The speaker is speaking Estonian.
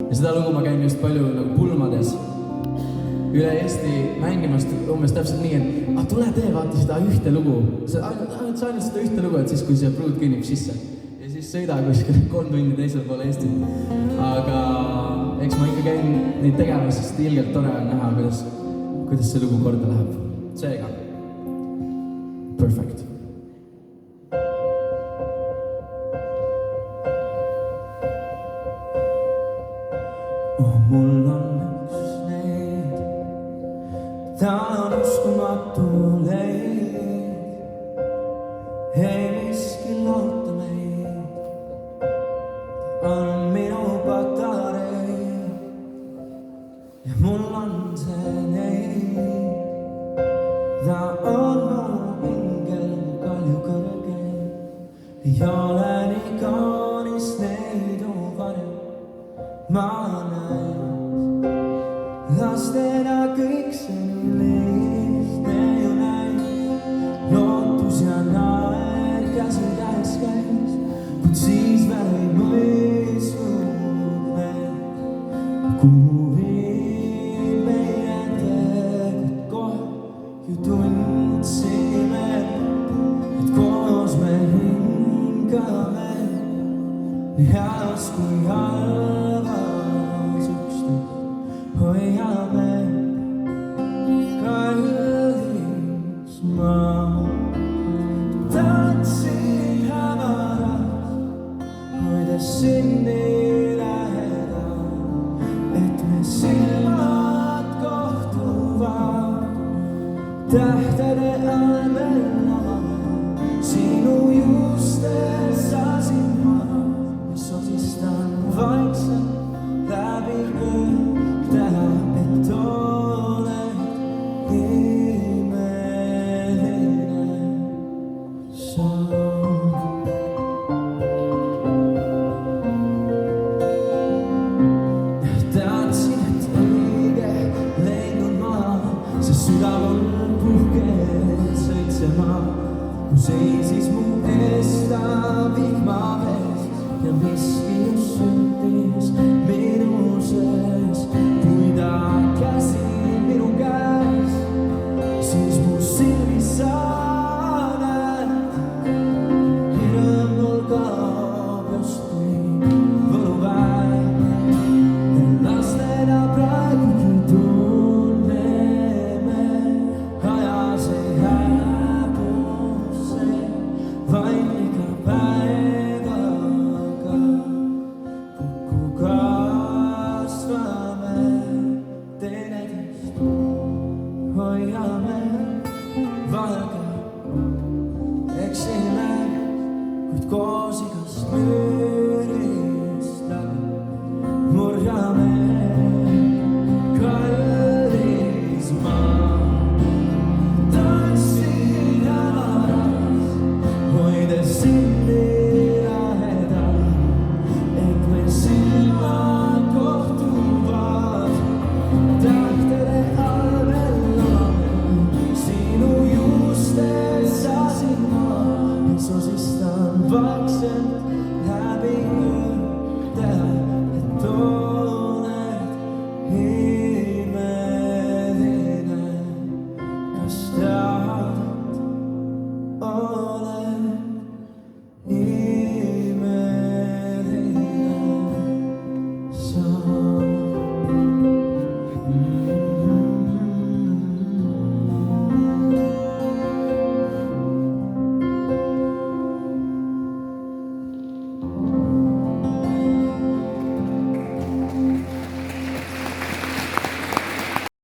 Ja seda lugu ma käin just palju nagu pulmades üle Eesti mängimast umbes täpselt nii, et tule tee vaata seda ühte lugu. Ainult seda ühte lugu, et siis kui see pruut kinnib sisse. Ja siis sõida kuskil 3 tundi teisel pool Eestit. Aga eks ma ikka käin neid tegemas, sest ilgelt tore on näha, kuidas see lugu korda läheb. Seega. Perfect. Mul on üks neid, ta on uskumatu leid, ei miski loota meid, on minu patarei ja mul on see neid, ta on mu hingel kalju kõrgel, ei ole nii kaunis neidu varju, ma näen lastena kõik see lihtne ju näis, lootus ja naer käsikäes käis, kuid siis veel ei mõistnud veel, kuhu viib meie teed kohe ju tundsime, et koos me hingame nii heas kui halvas üksteist hoiame kallis maa. Tantsin hämaras, hoides sind nii lähedal, et me silmad kohtuvad. Tähtede all veel lavame, sinu juustes asin ma, mis osistan vaikselt läbi öö. Täna, et oled imeline sa. Tahtsin, et õige leidnud maa, see südav on puhked sõitsema, kui seisis mu ees ta vihmavees ja miski just sündis.